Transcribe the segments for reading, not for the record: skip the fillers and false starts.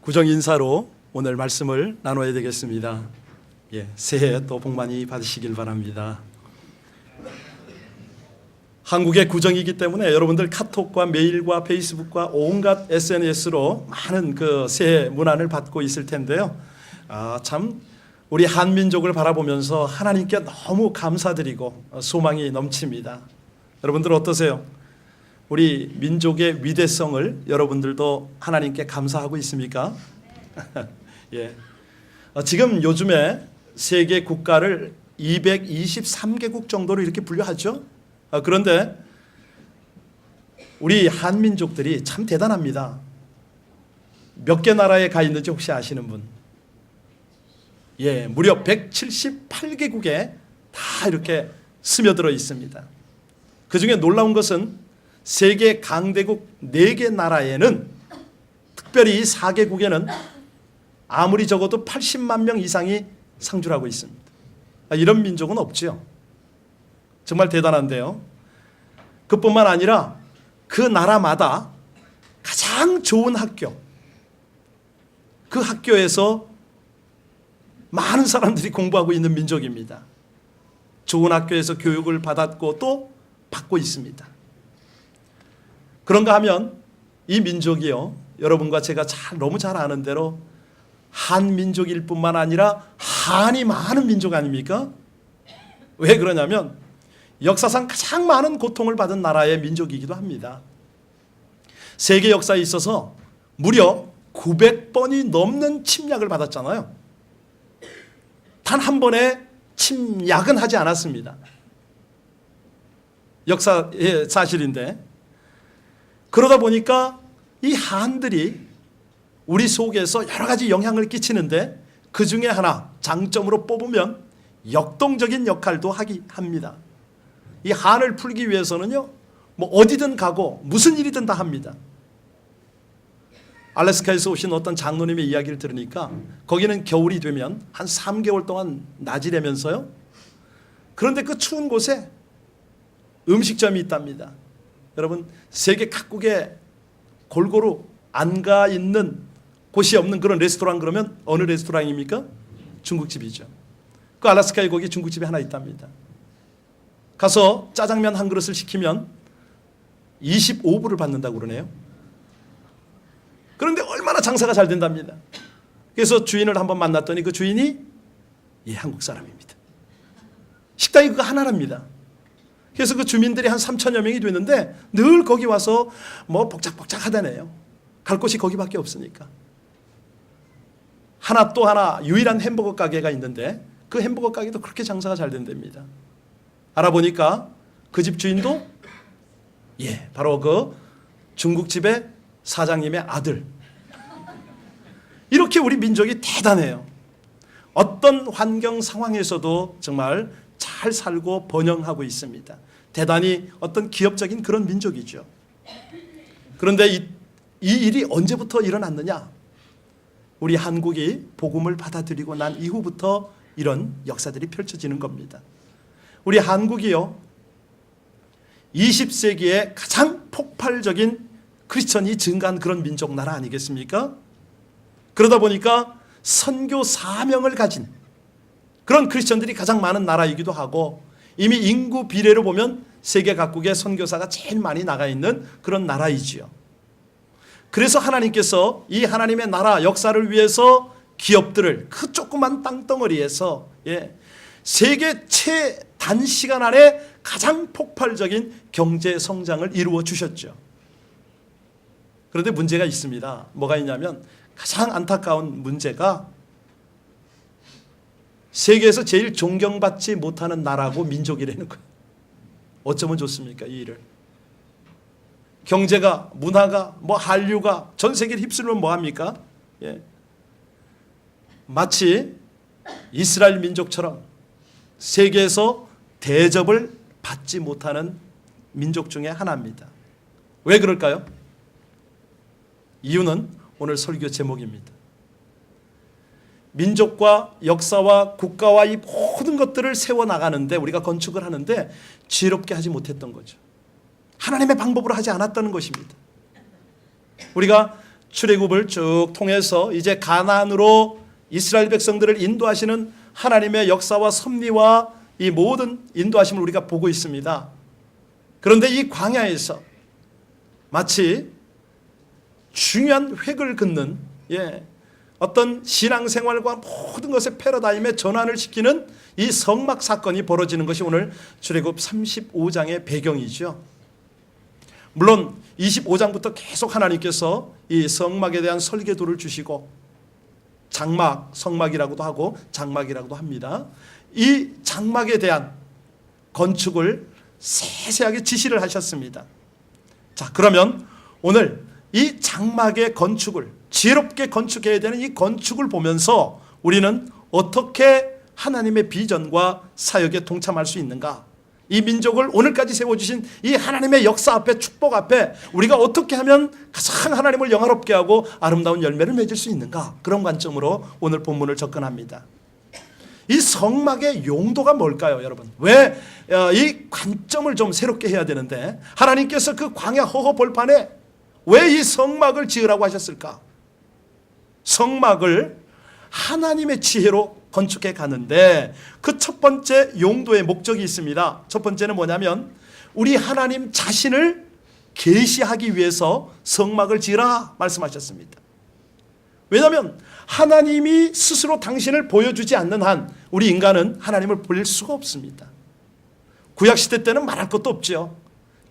구정 인사로 오늘 말씀을 나눠야 되겠습니다. 새해 또 복 많이 받으시길 바랍니다. 한국의 구정이기 때문에 여러분들 카톡과 메일과 페이스북과 온갖 SNS로 많은 그 새해 문안을 받고 있을 텐데요. 참 우리 한민족을 바라보면서 하나님께 너무 감사드리고 소망이 넘칩니다. 여러분들 어떠세요? 우리 민족의 위대성을 여러분들도 하나님께 감사하고 있습니까? 지금 요즘에 세계 국가를 223개국 정도로 이렇게 분류하죠. 그런데 우리 한민족들이 참 대단합니다. 몇 개 나라에 가 있는지 혹시 아시는 분? 무려 178개국에 다 이렇게 스며들어 있습니다. 그 중에 놀라운 것은 세계 강대국 4개 나라에는, 특별히 이 4개국에는 아무리 적어도 80만 명 이상이 상주하고 있습니다. 이런 민족은 없지요. 정말 대단한데요. 그뿐만 아니라 그 나라마다 가장 좋은 학교, 그 학교에서 많은 사람들이 공부하고 있는 민족입니다. 좋은 학교에서 교육을 받았고 또 받고 있습니다. 그런가 하면 이 민족이요, 여러분과 제가 너무 잘 아는 대로 한민족일 뿐만 아니라 한이 많은 민족 아닙니까? 왜 그러냐면 역사상 가장 많은 고통을 받은 나라의 민족이기도 합니다. 세계 역사에 있어서 무려 900번이 넘는 침략을 받았잖아요. 단 한 번의 침략은 하지 않았습니다. 역사의 사실인데, 그러다 보니까 이 한들이 우리 속에서 여러 가지 영향을 끼치는데, 그 중에 하나 장점으로 뽑으면 역동적인 역할도 합니다. 이 한을 풀기 위해서는요, 어디든 가고 무슨 일이든 다 합니다. 알래스카에서 오신 어떤 장로님의 이야기를 들으니까 거기는 겨울이 되면 한 3개월 동안 낮이 되면서요, 그런데 그 추운 곳에 음식점이 있답니다. 여러분, 세계 각국에 골고루 안 가 있는 곳이 없는 그런 레스토랑, 그러면 어느 레스토랑입니까? 중국집이죠. 그 알래스카에 거기 중국집이 하나 있답니다. 가서 짜장면 한 그릇을 시키면 25불을 받는다고 그러네요. 그런데 얼마나 장사가 잘 된답니다. 그래서 주인을 한번 만났더니 그 주인이 한국 사람입니다. 식당이 그거 하나랍니다. 그래서 그 주민들이 한 3천여 명이 되는데 늘 거기 와서 복작복작 하다네요. 갈 곳이 거기밖에 없으니까. 또 하나 유일한 햄버거 가게가 있는데 그 햄버거 가게도 그렇게 장사가 잘 된답니다. 알아보니까 그 집 주인도 바로 그 중국집의 사장님의 아들. 이렇게 우리 민족이 대단해요. 어떤 환경 상황에서도 정말 잘 살고 번영하고 있습니다. 대단히 어떤 기업적인 그런 민족이죠. 그런데 이 일이 언제부터 일어났느냐? 우리 한국이 복음을 받아들이고 난 이후부터 이런 역사들이 펼쳐지는 겁니다. 우리 한국이요, 20세기에 가장 폭발적인 크리스천이 증가한 그런 민족 나라 아니겠습니까? 그러다 보니까 선교 사명을 가진 그런 크리스천들이 가장 많은 나라이기도 하고, 이미 인구 비례로 보면 세계 각국의 선교사가 제일 많이 나가 있는 그런 나라이지요. 그래서 하나님께서 이 하나님의 나라 역사를 위해서 기업들을 그 조그만 땅덩어리에서 세계 최단시간 안에 가장 폭발적인 경제 성장을 이루어 주셨죠. 그런데 문제가 있습니다. 뭐가 있냐면, 가장 안타까운 문제가 세계에서 제일 존경받지 못하는 나라고 민족이라는 거예요. 어쩌면 좋습니까, 이 일을? 경제가, 문화가, 한류가 전 세계를 휩쓸면 뭐합니까? 마치 이스라엘 민족처럼 세계에서 대접을 받지 못하는 민족 중에 하나입니다. 왜 그럴까요? 이유는 오늘 설교 제목입니다. 민족과 역사와 국가와 이 모든 것들을 세워나가는데, 우리가 건축을 하는데 지혜롭게 하지 못했던 거죠. 하나님의 방법으로 하지 않았다는 것입니다. 우리가 출애굽을 쭉 통해서 이제 가나안으로 이스라엘 백성들을 인도하시는 하나님의 역사와 섭리와 이 모든 인도하심을 우리가 보고 있습니다. 그런데 이 광야에서 마치 중요한 획을 긋는 어떤 신앙생활과 모든 것의 패러다임에 전환을 시키는 이 성막 사건이 벌어지는 것이 오늘 출애굽 35장의 배경이죠. 물론 25장부터 계속 하나님께서 이 성막에 대한 설계도를 주시고 장막, 성막이라고도 하고 장막이라고도 합니다. 이 장막에 대한 건축을 세세하게 지시를 하셨습니다. 자, 그러면 오늘 이 장막의 건축을 지혜롭게 건축해야 되는 이 건축을 보면서 우리는 어떻게 하나님의 비전과 사역에 동참할 수 있는가? 이 민족을 오늘까지 세워주신 이 하나님의 역사 앞에, 축복 앞에 우리가 어떻게 하면 가장 하나님을 영화롭게 하고 아름다운 열매를 맺을 수 있는가? 그런 관점으로 오늘 본문을 접근합니다. 이 성막의 용도가 뭘까요, 여러분? 왜 이 관점을 좀 새롭게 해야 되는데 하나님께서 그 광야 허허 벌판에 왜 이 성막을 지으라고 하셨을까? 성막을 하나님의 지혜로 건축해 가는데 그 첫 번째 용도의 목적이 있습니다. 첫 번째는 뭐냐면 우리 하나님 자신을 계시하기 위해서 성막을 지으라 말씀하셨습니다. 왜냐하면 하나님이 스스로 당신을 보여주지 않는 한 우리 인간은 하나님을 볼 수가 없습니다. 구약시대 때는 말할 것도 없죠.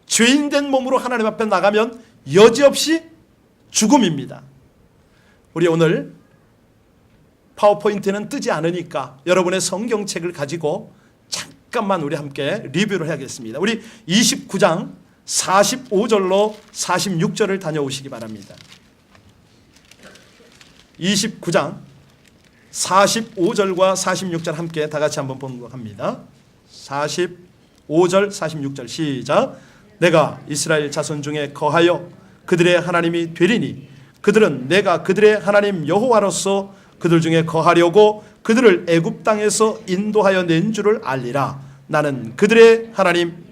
죄인된 몸으로 하나님 앞에 나가면 여지없이 죽음입니다. 우리 오늘 파워포인트는 뜨지 않으니까 여러분의 성경책을 가지고 잠깐만 우리 함께 리뷰를 해야겠습니다. 우리 29장 45절로 46절을 다녀오시기 바랍니다. 29장 45절과 46절 함께 다 같이 한번 봉독합니다. 45절 46절 시작. 내가 이스라엘 자손 중에 거하여 그들의 하나님이 되리니 그들은 내가 그들의 하나님 여호와로서 그들 중에 거하려고 그들을 애굽 땅에서 인도하여 낸 줄을 알리라. 나는 그들의 하나님.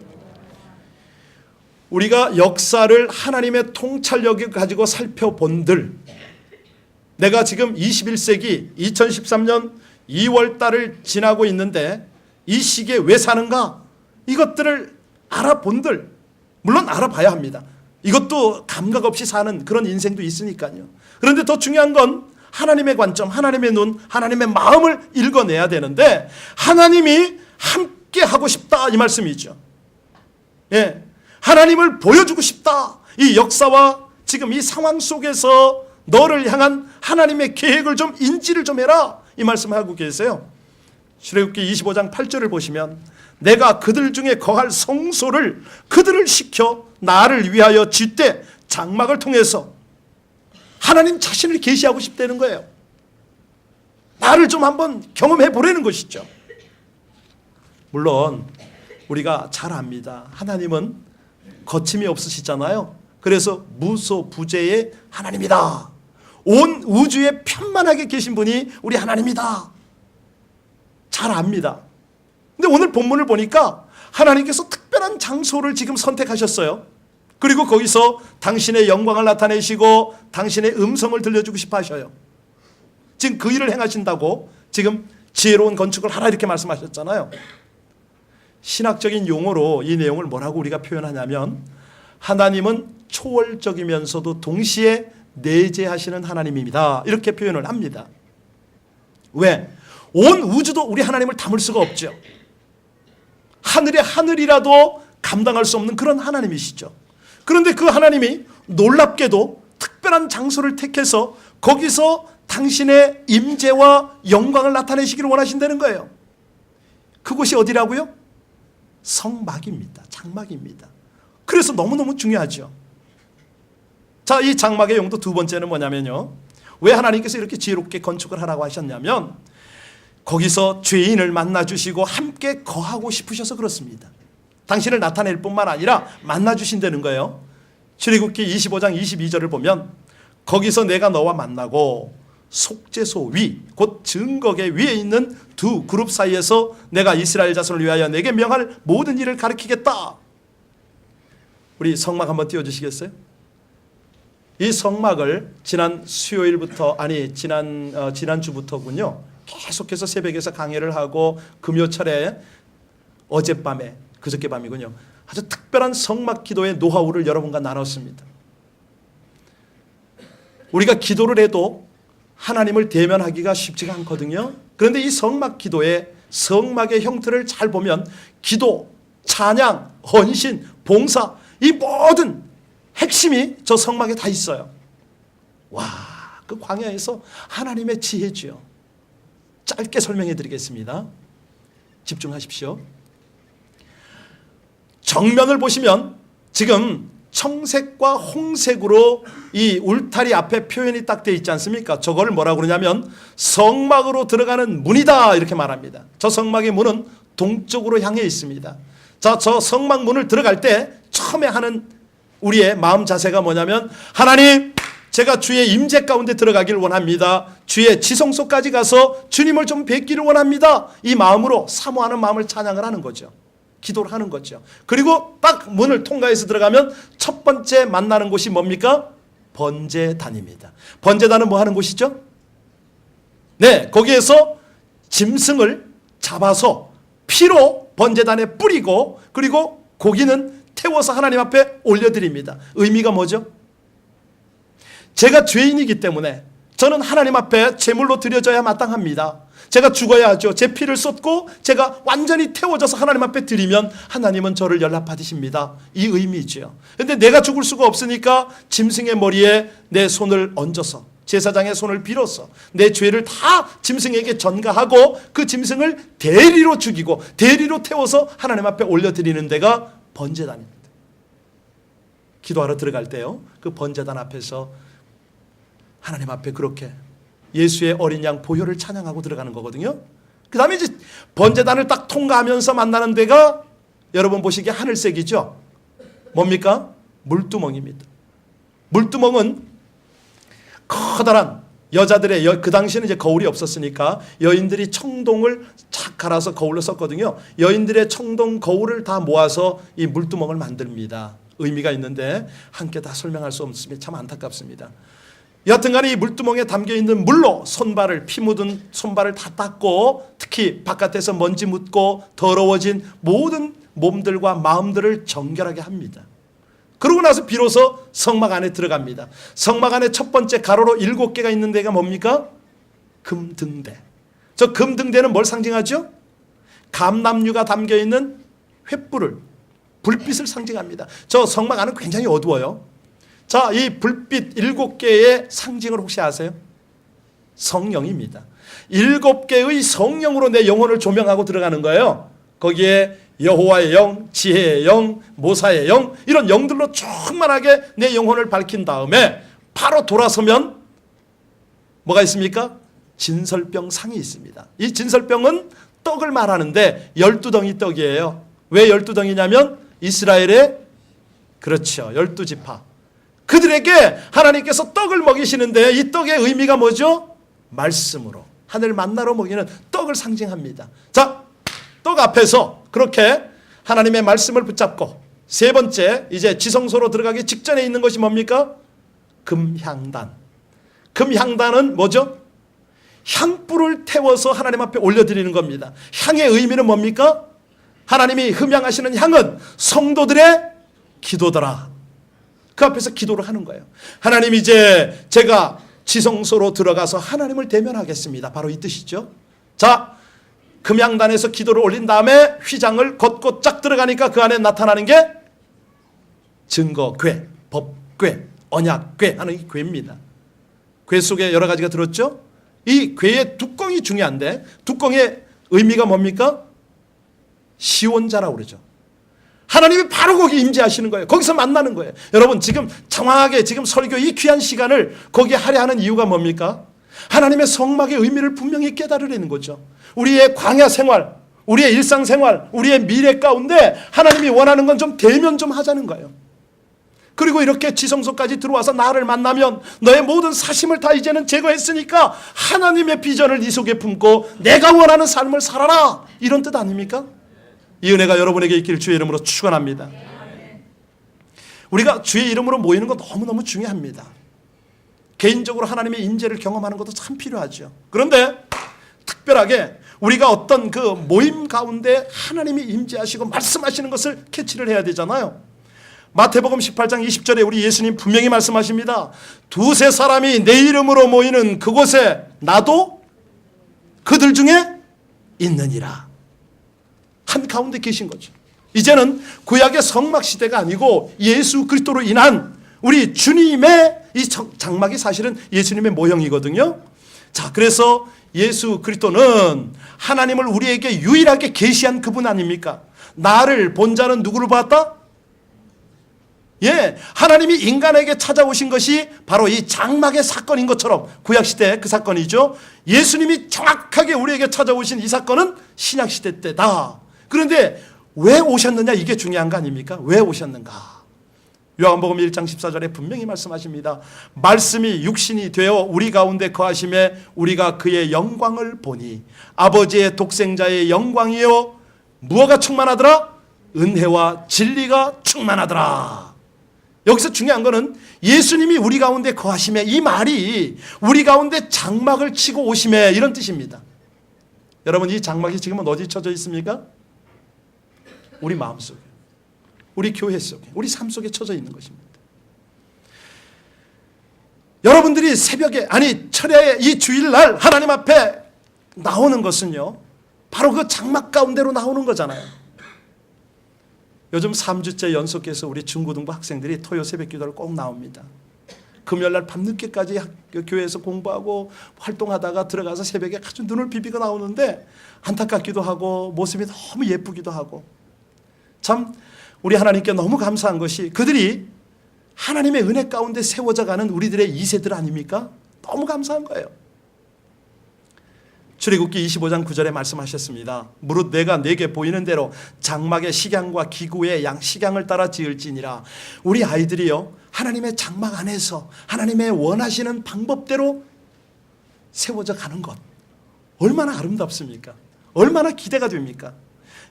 우리가 역사를 하나님의 통찰력을 가지고 살펴본들, 내가 지금 21세기 2013년 2월 달을 지나고 있는데 이 시기에 왜 사는가? 이것들을 알아본들, 물론 알아봐야 합니다. 이것도 감각 없이 사는 그런 인생도 있으니까요. 그런데 더 중요한 건 하나님의 관점, 하나님의 눈, 하나님의 마음을 읽어내야 되는데 하나님이 함께 하고 싶다 이 말씀이죠. 하나님을 보여주고 싶다. 이 역사와 지금 이 상황 속에서 너를 향한 하나님의 계획을 좀 인지를 좀 해라 이 말씀하고 계세요. 출애굽기 25장 8절을 보시면 내가 그들 중에 거할 성소를 그들을 시켜 나를 위하여 짓되 장막을 통해서 하나님 자신을 계시하고 싶다는 거예요. 나를 좀 한번 경험해 보라는 것이죠. 물론 우리가 잘 압니다. 하나님은 거침이 없으시잖아요. 그래서 무소부재의 하나님이다. 온 우주에 편만하게 계신 분이 우리 하나님이다. 잘 압니다. 근데 오늘 본문을 보니까 하나님께서 특별한 장소를 지금 선택하셨어요. 그리고 거기서 당신의 영광을 나타내시고 당신의 음성을 들려주고 싶어 하셔요. 지금 그 일을 행하신다고 지금 지혜로운 건축을 하라 이렇게 말씀하셨잖아요. 신학적인 용어로 이 내용을 뭐라고 우리가 표현하냐면 하나님은 초월적이면서도 동시에 내재하시는 하나님입니다. 이렇게 표현을 합니다. 왜? 온 우주도 우리 하나님을 담을 수가 없죠. 하늘의 하늘이라도 감당할 수 없는 그런 하나님이시죠. 그런데 그 하나님이 놀랍게도 특별한 장소를 택해서 거기서 당신의 임재와 영광을 나타내시기를 원하신다는 거예요. 그곳이 어디라고요? 성막입니다. 장막입니다. 그래서 너무너무 중요하죠. 자, 이 장막의 용도 두 번째는 뭐냐면요. 왜 하나님께서 이렇게 지혜롭게 건축을 하라고 하셨냐면 거기서 죄인을 만나주시고 함께 거하고 싶으셔서 그렇습니다. 당신을 나타낼 뿐만 아니라 만나주신다는 거예요. 출애굽기 25장 22절을 보면 거기서 내가 너와 만나고 속죄소 위, 곧 증거계 위에 있는 두 그룹 사이에서 내가 이스라엘 자손을 위하여 내게 명할 모든 일을 가르치겠다. 우리 성막 한번 띄워주시겠어요? 이 성막을 지난 수요일부터 지난주부터군요. 계속해서 새벽에서 강해를 하고 금요철에 어젯밤에 그저께 밤이군요. 아주 특별한 성막 기도의 노하우를 여러분과 나눴습니다. 우리가 기도를 해도 하나님을 대면하기가 쉽지가 않거든요. 그런데 이 성막 기도의 성막의 형태를 잘 보면 기도, 찬양, 헌신, 봉사 이 모든 핵심이 저 성막에 다 있어요. 와, 그 광야에서 하나님의 지혜지요. 짧게 설명해 드리겠습니다. 집중하십시오. 정면을 보시면 지금 청색과 홍색으로 이 울타리 앞에 표현이 딱 되어 있지 않습니까? 저걸 뭐라고 그러냐면 성막으로 들어가는 문이다 이렇게 말합니다. 저 성막의 문은 동쪽으로 향해 있습니다. 자, 저 성막 문을 들어갈 때 처음에 하는 우리의 마음 자세가 뭐냐면 하나님, 제가 주의 임재 가운데 들어가길 원합니다. 주의 지성소까지 가서 주님을 좀 뵙기를 원합니다. 이 마음으로 사모하는 마음을 찬양을 하는 거죠. 기도를 하는 거죠. 그리고 딱 문을 통과해서 들어가면 첫 번째 만나는 곳이 뭡니까? 번제단입니다. 번제단은 뭐 하는 곳이죠? 네, 거기에서 짐승을 잡아서 피로 번제단에 뿌리고 그리고 고기는 태워서 하나님 앞에 올려드립니다. 의미가 뭐죠? 제가 죄인이기 때문에 저는 하나님 앞에 제물로 드려져야 마땅합니다. 제가 죽어야 하죠. 제 피를 쏟고 제가 완전히 태워져서 하나님 앞에 드리면 하나님은 저를 연락받으십니다. 이 의미죠. 그런데 내가 죽을 수가 없으니까 짐승의 머리에 내 손을 얹어서 제사장의 손을 빌어서 내 죄를 다 짐승에게 전가하고 그 짐승을 대리로 죽이고 대리로 태워서 하나님 앞에 올려드리는 데가 번제단입니다. 기도하러 들어갈 때요, 그 번제단 앞에서 하나님 앞에 그렇게 예수의 어린 양 보혈을 찬양하고 들어가는 거거든요. 그 다음에 이제 번제단을 딱 통과하면서 만나는 데가 여러분 보시기에 하늘색이죠. 뭡니까? 물두멍입니다. 물두멍은 커다란 여자들의 그 당시에는 이제 거울이 없었으니까 여인들이 청동을 착 갈아서 거울로 썼거든요. 여인들의 청동 거울을 다 모아서 이 물두멍을 만듭니다. 의미가 있는데 함께 다 설명할 수 없으면 참 안타깝습니다. 여하튼간에 이 물두멍에 담겨있는 물로 손발을 피 묻은 손발을 다 닦고 특히 바깥에서 먼지 묻고 더러워진 모든 몸들과 마음들을 정결하게 합니다. 그러고 나서 비로소 성막 안에 들어갑니다. 성막 안에 첫 번째 가로로 7개가 있는 데가 뭡니까? 금등대. 저 금등대는 뭘 상징하죠? 감람류가 담겨있는 횃불을, 불빛을 상징합니다. 저 성막 안은 굉장히 어두워요. 자, 이 불빛 7개의 상징을 혹시 아세요? 성령입니다. 7개의 성령으로 내 영혼을 조명하고 들어가는 거예요. 거기에 여호와의 영, 지혜의 영, 모사의 영 이런 영들로 충만하게 내 영혼을 밝힌 다음에 바로 돌아서면 뭐가 있습니까? 진설병 상이 있습니다. 이 진설병은 떡을 말하는데 12덩이 떡이에요. 왜 12덩이냐면 이스라엘의 그렇죠, 12지파 그들에게 하나님께서 떡을 먹이시는데 이 떡의 의미가 뭐죠? 말씀으로 하늘 만나로 먹이는 떡을 상징합니다. 자, 떡 앞에서 그렇게 하나님의 말씀을 붙잡고 세 번째 이제 지성소로 들어가기 직전에 있는 것이 뭡니까? 금향단. 금향단은 뭐죠? 향불을 태워서 하나님 앞에 올려드리는 겁니다. 향의 의미는 뭡니까? 하나님이 흠향하시는 향은 성도들의 기도더라. 그 앞에서 기도를 하는 거예요. 하나님, 이제 제가 지성소로 들어가서 하나님을 대면하겠습니다. 바로 이 뜻이죠. 자, 금향단에서 기도를 올린 다음에 휘장을 걷고 쫙 들어가니까 그 안에 나타나는 게 증거궤, 법궤, 언약궤 하는 이 궤입니다. 궤 속에 여러 가지가 들었죠. 이 궤의 뚜껑이 중요한데 뚜껑의 의미가 뭡니까? 시온자라고 그러죠. 하나님이 바로 거기 임재하시는 거예요. 거기서 만나는 거예요. 여러분 지금 장황하게 지금 설교 이 귀한 시간을 거기에 하려 하는 이유가 뭡니까? 하나님의 성막의 의미를 분명히 깨달으려는 거죠. 우리의 광야 생활, 우리의 일상 생활, 우리의 미래 가운데 하나님이 원하는 건 좀 대면 좀 하자는 거예요. 그리고 이렇게 지성소까지 들어와서 나를 만나면 너의 모든 사심을 다 이제는 제거했으니까 하나님의 비전을 네 속에 품고 내가 원하는 삶을 살아라, 이런 뜻 아닙니까? 이 은혜가 여러분에게 있기를 주의 이름으로 축원합니다. 우리가 주의 이름으로 모이는 건 너무너무 중요합니다. 개인적으로 하나님의 임재를 경험하는 것도 참 필요하죠. 그런데 특별하게 우리가 어떤 그 모임 가운데 하나님이 임재하시고 말씀하시는 것을 캐치를 해야 되잖아요. 마태복음 18장 20절에 우리 예수님 분명히 말씀하십니다. 두세 사람이 내 이름으로 모이는 그곳에 나도 그들 중에 있느니라. 한가운데 계신 거죠. 이제는 구약의 성막 시대가 아니고 예수 그리스도로 인한 우리 주님의 이 장막이 사실은 예수님의 모형이거든요. 자, 그래서 예수 그리스도는 하나님을 우리에게 유일하게 계시한 그분 아닙니까? 나를 본 자는 누구를 봤다? 예, 하나님이 인간에게 찾아오신 것이 바로 이 장막의 사건인 것처럼 구약시대 그 사건이죠. 예수님이 정확하게 우리에게 찾아오신 이 사건은 신약시대 때다. 그런데 왜 오셨느냐, 이게 중요한 거 아닙니까? 왜 오셨는가? 요한복음 1장 14절에 분명히 말씀하십니다. 말씀이 육신이 되어 우리 가운데 거하심에 우리가 그의 영광을 보니 아버지의 독생자의 영광이요 무엇가 충만하더라? 은혜와 진리가 충만하더라. 여기서 중요한 거는 예수님이 우리 가운데 거하심에, 이 말이 우리 가운데 장막을 치고 오심에, 이런 뜻입니다. 여러분, 이 장막이 지금은 어디 쳐져 있습니까? 우리 마음속에, 우리 교회 속에, 우리 삶 속에 쳐져 있는 것입니다. 여러분들이 새벽에, 아니 철야에 이 주일날 하나님 앞에 나오는 것은요, 바로 그 장막 가운데로 나오는 거잖아요. 요즘 3주째 연속해서 우리 중고등부 학생들이 토요 새벽 기도를 꼭 나옵니다. 금요일날 밤늦게까지 교회에서 공부하고 활동하다가 들어가서 새벽에 아주 눈을 비비고 나오는데 안타깝기도 하고 모습이 너무 예쁘기도 하고, 참 우리 하나님께 너무 감사한 것이 그들이 하나님의 은혜 가운데 세워져 가는 우리들의 2세들 아닙니까? 너무 감사한 거예요. 출애굽기 25장 9절에 말씀하셨습니다. 무릇 내가 내게 보이는 대로 장막의 식양과 기구의 식양을 따라 지을지니라. 우리 아이들이요, 하나님의 장막 안에서 하나님의 원하시는 방법대로 세워져 가는 것, 얼마나 아름답습니까? 얼마나 기대가 됩니까?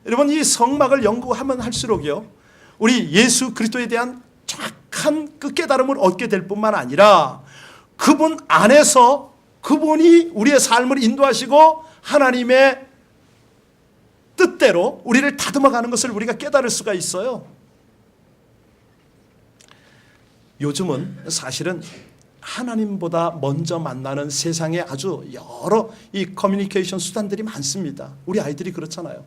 여러분, 이 성막을 연구하면 할수록요, 우리 예수 그리스도에 대한 정확한 그 깨달음을 얻게 될 뿐만 아니라 그분 안에서 그분이 우리의 삶을 인도하시고 하나님의 뜻대로 우리를 다듬어가는 것을 우리가 깨달을 수가 있어요. 요즘은 사실은 하나님보다 먼저 만나는 세상에 아주 여러 이 커뮤니케이션 수단들이 많습니다. 우리 아이들이 그렇잖아요.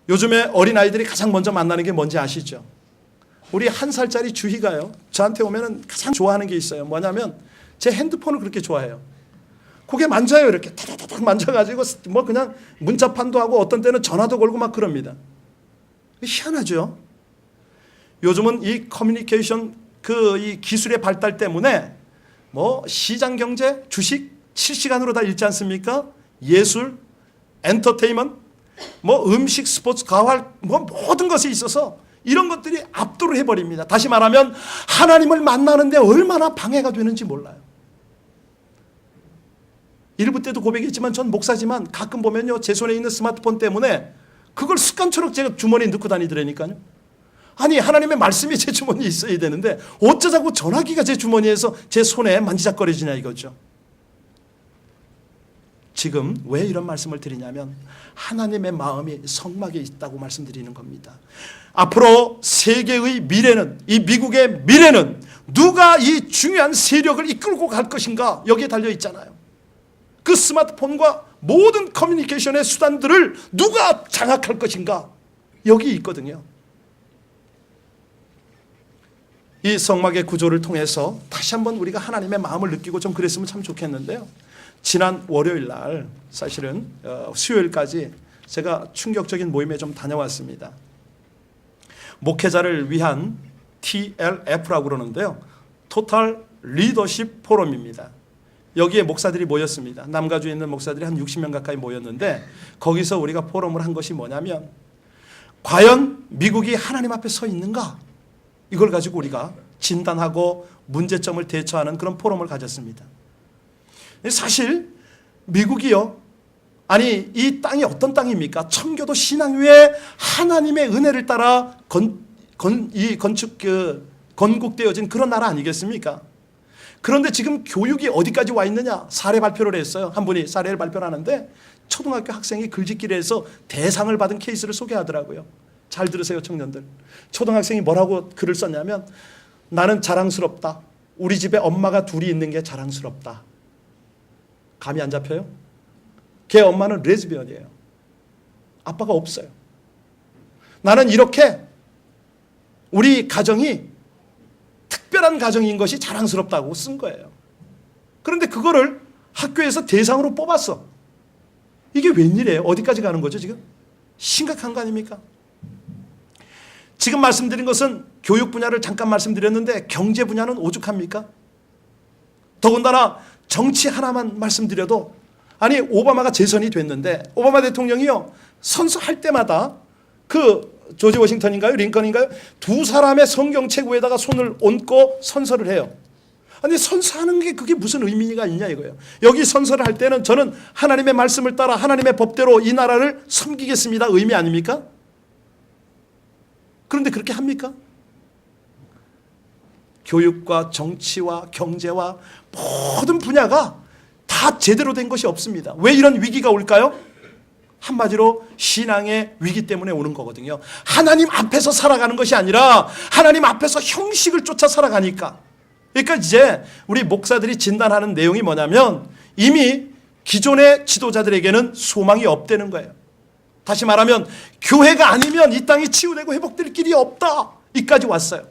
요즘에 어린아이들이 가장 먼저 만나는 게 뭔지 아시죠? 우리 1살짜리 주희가요, 저한테 오면은 가장 좋아하는 게 있어요. 뭐냐면 제 핸드폰을 그렇게 좋아해요. 그게 만져요. 이렇게 타다닥 만져가지고 뭐 그냥 문자판도 하고 어떤 때는 전화도 걸고 막 그럽니다. 희한하죠? 요즘은 이 커뮤니케이션 이 기술의 발달 때문에 뭐 시장 경제, 주식 실시간으로 다 읽지 않습니까? 예술, 엔터테인먼트, 뭐 음식, 스포츠, 가활, 뭐 모든 것에 있어서 이런 것들이 압도를 해버립니다. 다시 말하면 하나님을 만나는데 얼마나 방해가 되는지 몰라요. 일부 때도 고백했지만 전 목사지만 가끔 보면요, 제 손에 있는 스마트폰 때문에 그걸 습관처럼 제가 주머니에 넣고 다니더라니까요. 아니, 하나님의 말씀이 제 주머니에 있어야 되는데 어쩌자고 전화기가 제 주머니에서 제 손에 만지작거려지냐 이거죠. 지금 왜 이런 말씀을 드리냐면 하나님의 마음이 성막에 있다고 말씀드리는 겁니다. 앞으로 세계의 미래는, 이 미국의 미래는 누가 이 중요한 세력을 이끌고 갈 것인가, 여기에 달려 있잖아요. 그 스마트폰과 모든 커뮤니케이션의 수단들을 누가 장악할 것인가, 여기 있거든요. 이 성막의 구조를 통해서 다시 한번 우리가 하나님의 마음을 느끼고 좀 그랬으면 참 좋겠는데요. 지난 월요일 날, 사실은 수요일까지 제가 충격적인 모임에 좀 다녀왔습니다. 목회자를 위한 TLF라고 그러는데요, 토탈 리더십 포럼입니다. 여기에 목사들이 모였습니다. 남가주에 있는 목사들이 한 60명 가까이 모였는데, 거기서 우리가 포럼을 한 것이 뭐냐면, 과연 미국이 하나님 앞에 서 있는가, 이걸 가지고 우리가 진단하고 문제점을 대처하는 그런 포럼을 가졌습니다. 사실 미국이요, 아니 이 땅이 어떤 땅입니까? 청교도 신앙 위에 하나님의 은혜를 따라 건축 건국되어진 그런 나라 아니겠습니까? 그런데 지금 교육이 어디까지 와 있느냐? 사례 발표를 했어요. 한 분이 사례를 발표를 하는데 초등학교 학생이 글짓기에서 대상을 받은 케이스를 소개하더라고요. 잘 들으세요, 청년들. 초등학생이 뭐라고 글을 썼냐면, 나는 자랑스럽다. 우리 집에 엄마가 둘이 있는 게 자랑스럽다. 감이 안 잡혀요? 걔 엄마는 레즈비언이에요. 아빠가 없어요. 나는 이렇게 우리 가정이 특별한 가정인 것이 자랑스럽다고 쓴 거예요. 그런데 그거를 학교에서 대상으로 뽑았어. 이게 웬일이에요? 어디까지 가는 거죠 지금? 심각한 거 아닙니까? 지금 말씀드린 것은 교육 분야를 잠깐 말씀드렸는데 경제 분야는 오죽합니까? 더군다나 정치 하나만 말씀드려도, 아니 오바마가 재선이 됐는데 오바마 대통령이요 선서할 때마다 그 조지 워싱턴인가요? 링컨인가요? 두 사람의 성경책 위에다가 손을 얹고 선서를 해요. 아니 선서하는 게 그게 무슨 의미가 있냐 이거예요. 여기 선서를 할 때는 저는 하나님의 말씀을 따라 하나님의 법대로 이 나라를 섬기겠습니다 의미 아닙니까? 그런데 그렇게 합니까? 교육과 정치와 경제와 모든 분야가 다 제대로 된 것이 없습니다. 왜 이런 위기가 올까요? 한마디로 신앙의 위기 때문에 오는 거거든요. 하나님 앞에서 살아가는 것이 아니라 하나님 앞에서 형식을 쫓아 살아가니까. 그러니까 이제 우리 목사들이 진단하는 내용이 뭐냐면 이미 기존의 지도자들에게는 소망이 없다는 거예요. 다시 말하면 교회가 아니면 이 땅이 치유되고 회복될 길이 없다. 이까지 왔어요.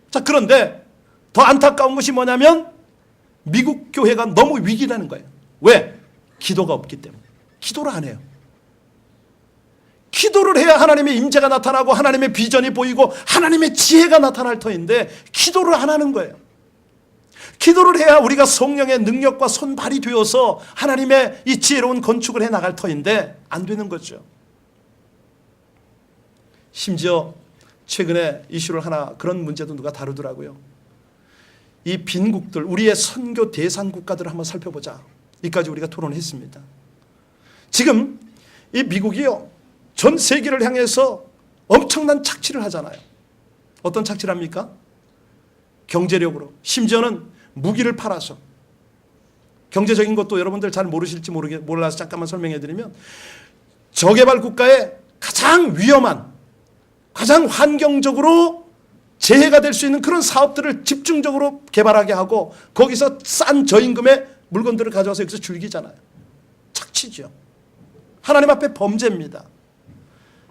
자, 그런데 더 안타까운 것이 뭐냐면 미국 교회가 너무 위기라는 거예요. 왜? 기도가 없기 때문에. 기도를 안 해요. 기도를 해야 하나님의 임재가 나타나고 하나님의 비전이 보이고 하나님의 지혜가 나타날 터인데 기도를 안 하는 거예요. 기도를 해야 우리가 성령의 능력과 손발이 되어서 하나님의 이 지혜로운 건축을 해 나갈 터인데 안 되는 거죠. 심지어 최근에 이슈를 하나, 그런 문제도 누가 다루더라고요. 이 빈국들, 우리의 선교 대상 국가들을 한번 살펴보자. 이까지 우리가 토론했습니다. 지금 이 미국이요 전 세계를 향해서 엄청난 착취를 하잖아요. 어떤 착취를 합니까? 경제력으로, 심지어는 무기를 팔아서. 경제적인 것도 여러분들 잘 모르실지 몰라서 잠깐만 설명해 드리면, 저개발 국가의 가장 위험한, 가장 환경적으로 재해가 될 수 있는 그런 사업들을 집중적으로 개발하게 하고 거기서 싼 저임금의 물건들을 가져와서 여기서 즐기잖아요. 착취죠. 하나님 앞에 범죄입니다.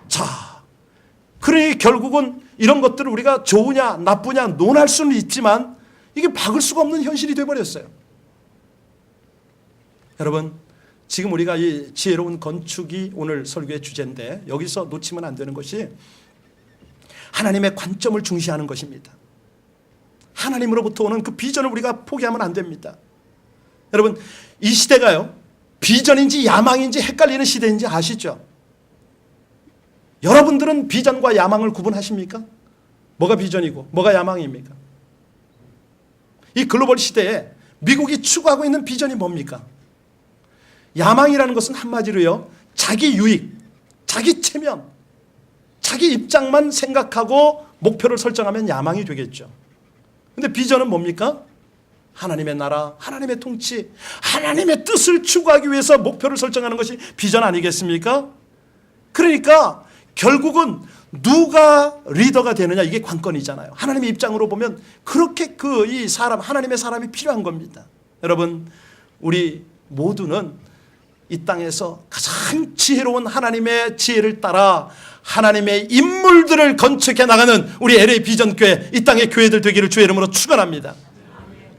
자, 그러니 결국은 이런 것들을 우리가 좋으냐 나쁘냐 논할 수는 있지만 이게 막을 수가 없는 현실이 되어버렸어요. 여러분, 지금 우리가 이 지혜로운 건축이 오늘 설교의 주제인데 여기서 놓치면 안 되는 것이 하나님의 관점을 중시하는 것입니다. 하나님으로부터 오는 그 비전을 우리가 포기하면 안 됩니다. 여러분, 이 시대가요 비전인지 야망인지 헷갈리는 시대인지 아시죠? 여러분들은 비전과 야망을 구분하십니까? 뭐가 비전이고 뭐가 야망입니까? 이 글로벌 시대에 미국이 추구하고 있는 비전이 뭡니까? 야망이라는 것은 한마디로요 자기 유익, 자기 체면, 자기 입장만 생각하고 목표를 설정하면 야망이 되겠죠. 근데 비전은 뭡니까? 하나님의 나라, 하나님의 통치, 하나님의 뜻을 추구하기 위해서 목표를 설정하는 것이 비전 아니겠습니까? 그러니까 결국은 누가 리더가 되느냐 이게 관건이잖아요. 하나님의 입장으로 보면 그렇게 이 사람, 하나님의 사람이 필요한 겁니다. 여러분, 우리 모두는 이 땅에서 가장 지혜로운 하나님의 지혜를 따라 하나님의 인물들을 건축해 나가는 우리 LA 비전교회, 이 땅의 교회들 되기를 주의 이름으로 축원합니다.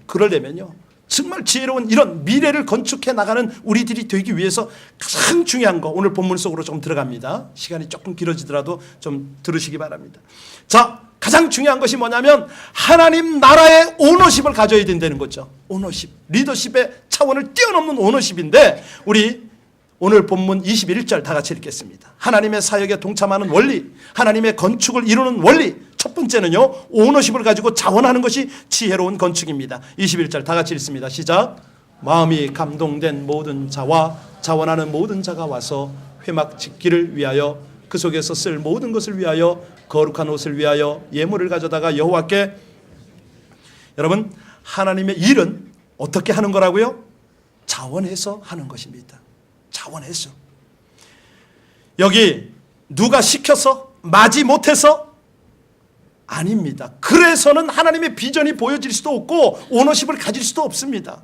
그러려면요 정말 지혜로운 이런 미래를 건축해 나가는 우리들이 되기 위해서 가장 중요한 거, 오늘 본문 속으로 좀 들어갑니다. 시간이 조금 길어지더라도 좀 들으시기 바랍니다. 자, 가장 중요한 것이 뭐냐면 하나님 나라의 오너십을 가져야 된다는 거죠. 오너십, 리더십의 차원을 뛰어넘는 오너십인데 우리 오늘 본문 21절 다 같이 읽겠습니다. 하나님의 사역에 동참하는 원리, 하나님의 건축을 이루는 원리. 첫 번째는요 오너십을 가지고 자원하는 것이 지혜로운 건축입니다. 21절 다 같이 읽습니다. 시작. 마음이 감동된 모든 자와 자원하는 모든 자가 와서 회막 짓기를 위하여 그 속에서 쓸 모든 것을 위하여 거룩한 옷을 위하여 예물을 가져다가 여호와께 여러분, 하나님의 일은 어떻게 하는 거라고요? 자원해서 하는 것입니다. 자원해서. 여기 누가 시켜서 마지 못해서 아닙니다. 그래서는 하나님의 비전이 보여질 수도 없고 오너십을 가질 수도 없습니다.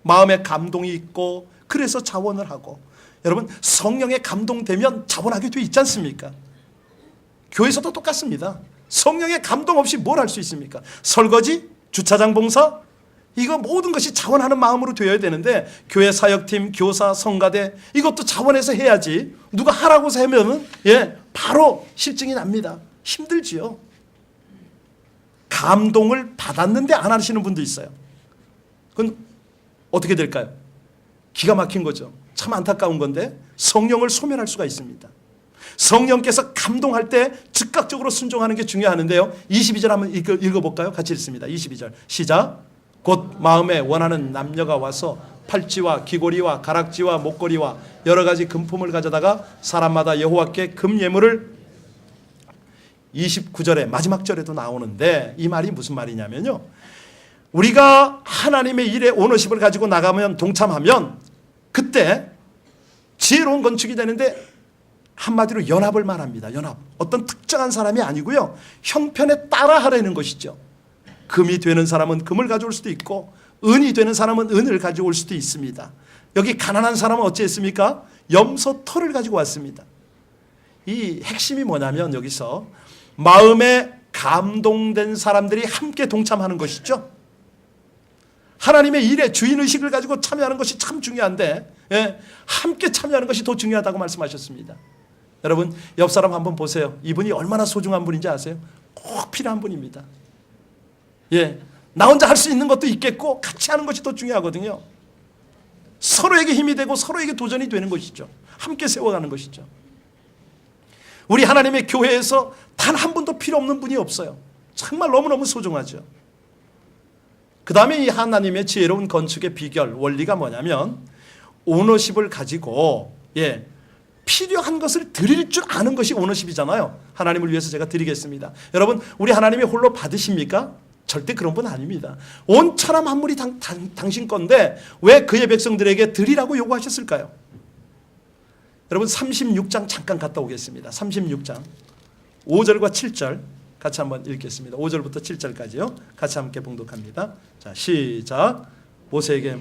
마음에 감동이 있고 그래서 자원을 하고, 여러분 성령에 감동되면 자원하게 돼 있지 않습니까? 교회에서도 똑같습니다. 성령의 감동 없이 뭘 할 수 있습니까? 설거지, 주차장 봉사, 이거 모든 것이 자원하는 마음으로 되어야 되는데, 교회 사역팀, 교사, 성가대 이것도 자원해서 해야지. 누가 하라고 하면은 바로 실증이 납니다. 힘들지요. 감동을 받았는데 안 하시는 분도 있어요. 그건 어떻게 될까요? 기가 막힌 거죠. 참 안타까운 건데 성령을 소멸할 수가 있습니다. 성령께서 감동할 때 즉각적으로 순종하는 게 중요하는데요. 22절 한번 읽어볼까요? 같이 읽습니다. 22절 시작. 곧 마음에 원하는 남녀가 와서 팔찌와 귀고리와 가락지와 목걸이와 여러 가지 금품을 가져다가 사람마다 여호와께 금예물을, 29절에 마지막 절에도 나오는데 이 말이 무슨 말이냐면요, 우리가 하나님의 일에 오너십을 가지고 나가면, 동참하면 그때 지혜로운 건축이 되는데 한마디로 연합을 말합니다. 연합. 어떤 특정한 사람이 아니고요, 형편에 따라 하라는 것이죠. 금이 되는 사람은 금을 가져올 수도 있고 은이 되는 사람은 은을 가져올 수도 있습니다. 여기 가난한 사람은 어찌했습니까? 염소 털을 가지고 왔습니다. 이 핵심이 뭐냐면 여기서 마음에 감동된 사람들이 함께 동참하는 것이죠. 하나님의 일에 주인의식을 가지고 참여하는 것이 참 중요한데 함께 참여하는 것이 더 중요하다고 말씀하셨습니다. 여러분 옆 사람 한번 보세요. 이분이 얼마나 소중한 분인지 아세요? 꼭 필요한 분입니다. 나 혼자 할 수 있는 것도 있겠고 같이 하는 것이 더 중요하거든요. 서로에게 힘이 되고 서로에게 도전이 되는 것이죠. 함께 세워가는 것이죠. 우리 하나님의 교회에서 단 한 분도 필요 없는 분이 없어요. 정말 너무너무 소중하죠. 그 다음에 이 하나님의 지혜로운 건축의 비결, 원리가 뭐냐면 오너십을 가지고 필요한 것을 드릴 줄 아는 것이 오너십이잖아요. 하나님을 위해서 제가 드리겠습니다. 여러분 우리 하나님이 홀로 받으십니까? 절대 그런 분 아닙니다. 온 천하 만물이 당신 건데 왜 그의 백성들에게 드리라고 요구하셨을까요? 여러분 36장 잠깐 갔다 오겠습니다. 36장 5절과 7절 같이 한번 읽겠습니다. 5절부터 7절까지요. 같이 함께 봉독합니다. 자, 시작. 모세에게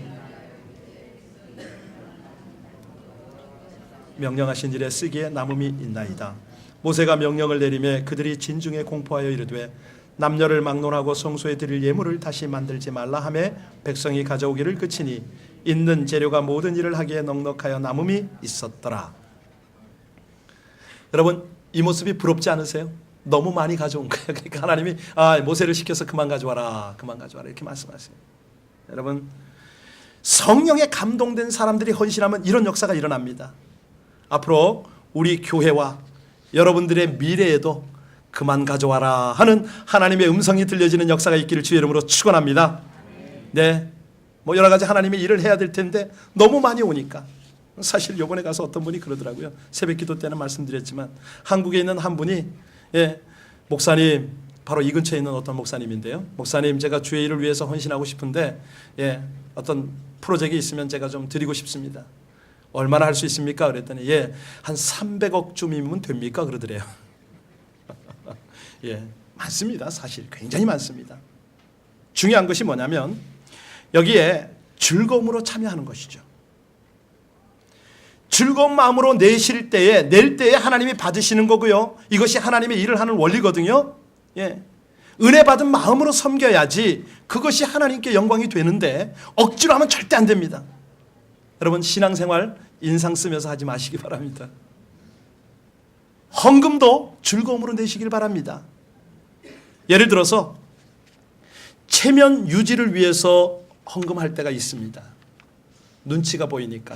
명령하신 일에 쓰기에 남음이 있나이다. 모세가 명령을 내리매 그들이 진중에 공포하여 이르되 남녀를 막론하고 성소에 드릴 예물을 다시 만들지 말라 하매 백성이 가져오기를 그치니 있는 재료가 모든 일을 하기에 넉넉하여 남음이 있었더라. 여러분 이 모습이 부럽지 않으세요? 너무 많이 가져온 거예요. 그러니까 하나님이 모세를 시켜서 그만 가져와라 이렇게 말씀하세요. 여러분 성령에 감동된 사람들이 헌신하면 이런 역사가 일어납니다. 앞으로 우리 교회와 여러분들의 미래에도 그만 가져와라 하는 하나님의 음성이 들려지는 역사가 있기를 주의 이름으로 축원합니다. 뭐 여러 가지 하나님의 일을 해야 될 텐데 너무 많이 오니까, 사실 요번에 가서 어떤 분이 그러더라고요. 새벽 기도 때는 말씀드렸지만 한국에 있는 한 분이 목사님, 바로 이 근처에 있는 어떤 목사님인데요. 목사님 제가 주의 일을 위해서 헌신하고 싶은데 어떤 프로젝트가 있으면 제가 좀 드리고 싶습니다. 얼마나 할 수 있습니까? 그랬더니 한 300억쯤이면 됩니까? 그러더래요. 많습니다. 사실 굉장히 많습니다. 중요한 것이 뭐냐면 여기에 즐거움으로 참여하는 것이죠. 즐거운 마음으로 낼 때에 하나님이 받으시는 거고요. 이것이 하나님의 일을 하는 원리거든요. 은혜 받은 마음으로 섬겨야지 그것이 하나님께 영광이 되는데 억지로 하면 절대 안 됩니다. 여러분 신앙생활 인상 쓰면서 하지 마시기 바랍니다. 헌금도 즐거움으로 내시길 바랍니다. 예를 들어서 체면 유지를 위해서 헌금할 때가 있습니다. 눈치가 보이니까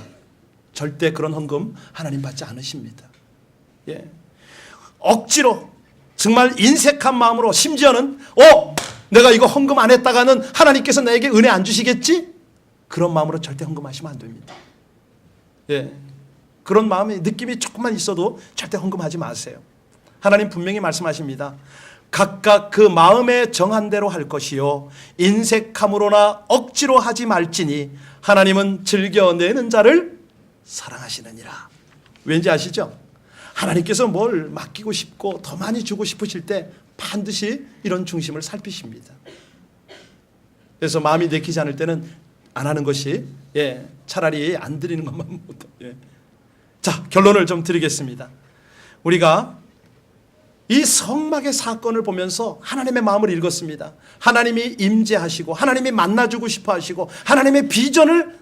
절대 그런 헌금 하나님 받지 않으십니다. 억지로 정말 인색한 마음으로, 심지어는 내가 이거 헌금 안 했다가는 하나님께서 나에게 은혜 안 주시겠지? 그런 마음으로 절대 헌금하시면 안 됩니다. 그런 마음의 느낌이 조금만 있어도 절대 헌금하지 마세요. 하나님 분명히 말씀하십니다. 각각 그 마음에 정한 대로 할 것이요 인색함으로나 억지로 하지 말지니 하나님은 즐겨내는 자를 사랑하시느니라. 왠지 아시죠? 하나님께서 뭘 맡기고 싶고 더 많이 주고 싶으실 때 반드시 이런 중심을 살피십니다. 그래서 마음이 내키지 않을 때는 안 하는 것이 차라리 안 드리는 것만 못. 자, 결론을 좀 드리겠습니다. 우리가 이 성막의 사건을 보면서 하나님의 마음을 읽었습니다. 하나님이 임재하시고 하나님이 만나주고 싶어 하시고 하나님의 비전을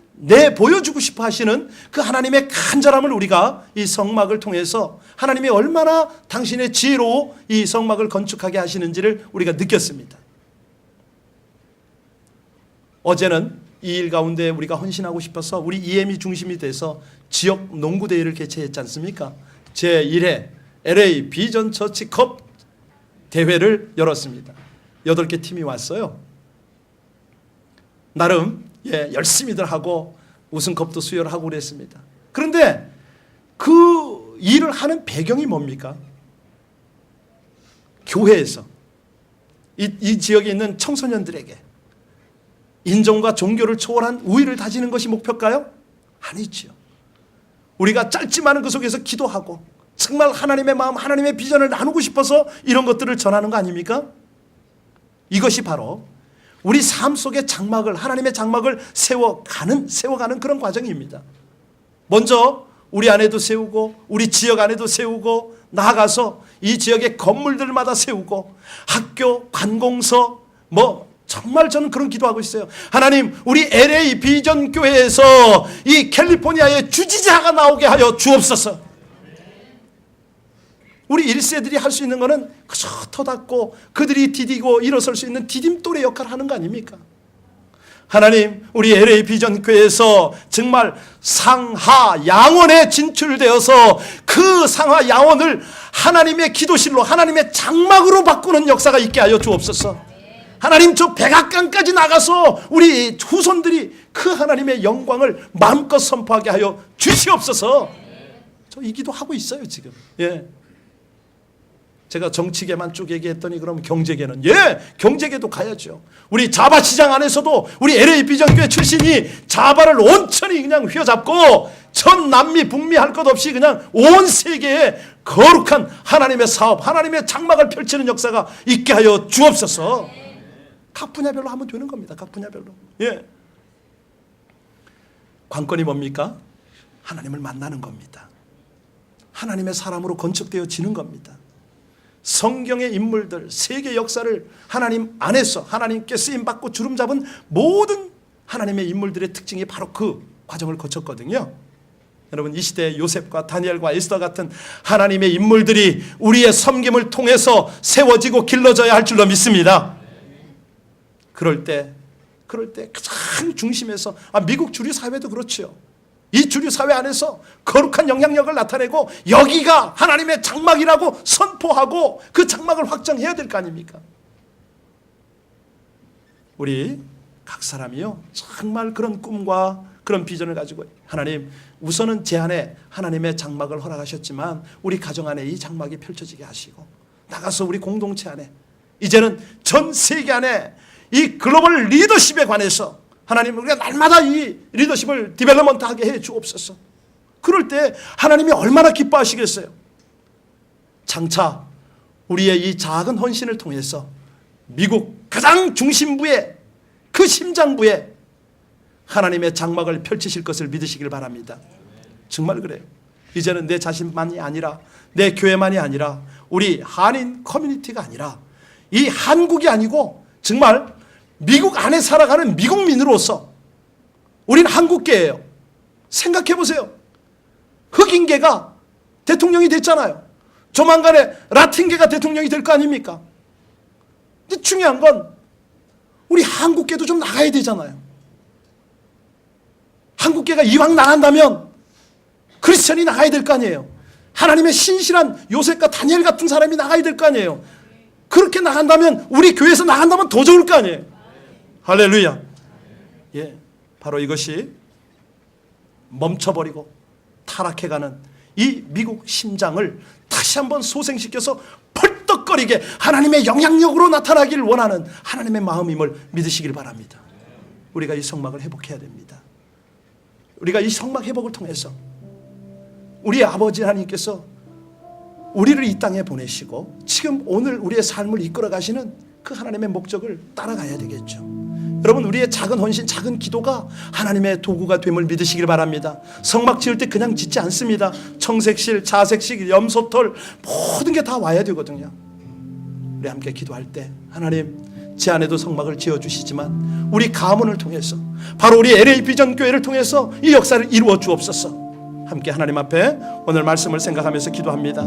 보여주고 싶어 하시는 그 하나님의 간절함을 우리가 이 성막을 통해서 하나님이 얼마나 당신의 지혜로 이 성막을 건축하게 하시는지를 우리가 느꼈습니다. 어제는 이 일 가운데 우리가 헌신하고 싶어서 우리 EM이 중심이 돼서 지역 농구대회를 개최했지 않습니까? 제1회 LA 비전 처치컵 대회를 열었습니다. 8개 팀이 왔어요. 나름 열심히들 하고 우승컵도 수여를 하고 그랬습니다. 그런데 그 일을 하는 배경이 뭡니까? 교회에서 이 지역에 있는 청소년들에게 인종과 종교를 초월한 우위를 다지는 것이 목표일까요? 아니죠. 우리가 짧지만은 그 속에서 기도하고 정말 하나님의 마음, 하나님의 비전을 나누고 싶어서 이런 것들을 전하는 거 아닙니까? 이것이 바로 우리 삶 속의 장막을, 하나님의 장막을 세워가는 그런 과정입니다. 먼저 우리 안에도 세우고 우리 지역 안에도 세우고 나아가서 이 지역의 건물들마다 세우고 학교, 관공서 정말 저는 그런 기도하고 있어요. 하나님, 우리 LA 비전 교회에서 이 캘리포니아의 주지자가 나오게 하여 주옵소서. 우리 1세들이 할 수 있는 것은 그저 터닫고 그들이 디디고 일어설 수 있는 디딤돌의 역할을 하는 거 아닙니까? 하나님, 우리 LA 비전 교회에서 정말 상하 양원에 진출되어서 그 상하 양원을 하나님의 기도실로, 하나님의 장막으로 바꾸는 역사가 있게 하여 주옵소서. 하나님, 저 백악관까지 나가서 우리 후손들이 그 하나님의 영광을 마음껏 선포하게 하여 주시옵소서. 저 이 기도하고 있어요 지금. 제가 정치계만 쭉 얘기했더니 그럼 경제계는? 경제계도 가야죠. 우리 자바 시장 안에서도 우리 LA 비전교회 출신이 자바를 온천히 그냥 휘어잡고 전 남미 북미 할 것 없이 그냥 온 세계에 거룩한 하나님의 사업, 하나님의 장막을 펼치는 역사가 있게 하여 주옵소서. 각 분야별로 하면 되는 겁니다. 각 분야별로. 관건이 뭡니까? 하나님을 만나는 겁니다. 하나님의 사람으로 건축되어지는 겁니다. 성경의 인물들, 세계 역사를 하나님 안에서 하나님께 쓰임받고 주름잡은 모든 하나님의 인물들의 특징이 바로 그 과정을 거쳤거든요. 여러분, 이 시대의 요셉과 다니엘과 에스더 같은 하나님의 인물들이 우리의 섬김을 통해서 세워지고 길러져야 할 줄로 믿습니다. 그럴 때 가장 중심에서, 미국 주류 사회도 그렇죠. 이 주류 사회 안에서 거룩한 영향력을 나타내고 여기가 하나님의 장막이라고 선포하고 그 장막을 확장해야 될 거 아닙니까? 우리 각 사람이요, 정말 그런 꿈과 그런 비전을 가지고, 하나님, 우선은 제 안에 하나님의 장막을 허락하셨지만 우리 가정 안에 이 장막이 펼쳐지게 하시고, 나가서 우리 공동체 안에, 이제는 전 세계 안에 이 글로벌 리더십에 관해서 하나님, 우리가 날마다 이 리더십을 디벨롭먼트하게 해 주옵소서. 그럴 때 하나님이 얼마나 기뻐하시겠어요. 장차 우리의 이 작은 헌신을 통해서 미국 가장 중심부에, 그 심장부에 하나님의 장막을 펼치실 것을 믿으시길 바랍니다. 정말 그래요. 이제는 내 자신만이 아니라, 내 교회만이 아니라, 우리 한인 커뮤니티가 아니라, 이 한국이 아니고 정말 미국 안에 살아가는 미국민으로서 우린 한국계예요. 생각해 보세요. 흑인계가 대통령이 됐잖아요. 조만간에 라틴계가 대통령이 될 거 아닙니까? 근데 중요한 건 우리 한국계도 좀 나가야 되잖아요. 한국계가 이왕 나간다면 크리스천이 나가야 될 거 아니에요. 하나님의 신실한 요셉과 다니엘 같은 사람이 나가야 될 거 아니에요. 그렇게 나간다면, 우리 교회에서 나간다면 더 좋을 거 아니에요. 할렐루야. 바로 이것이 멈춰버리고 타락해가는 이 미국 심장을 다시 한번 소생시켜서 펄떡 펄떡거리게 하나님의 영향력으로 나타나길 원하는 하나님의 마음임을 믿으시길 바랍니다. 우리가 이 성막을 회복해야 됩니다. 우리가 이 성막 회복을 통해서 우리 아버지 하나님께서 우리를 이 땅에 보내시고 지금 오늘 우리의 삶을 이끌어 가시는 그 하나님의 목적을 따라가야 되겠죠. 여러분, 우리의 작은 헌신, 작은 기도가 하나님의 도구가 됨을 믿으시길 바랍니다. 성막 지을 때 그냥 짓지 않습니다. 청색실, 자색실, 염소털 모든 게 다 와야 되거든요. 우리 함께 기도할 때 하나님, 제 안에도 성막을 지어주시지만 우리 가문을 통해서, 바로 우리 LA 비전 교회를 통해서 이 역사를 이루어 주옵소서. 함께 하나님 앞에 오늘 말씀을 생각하면서 기도합니다.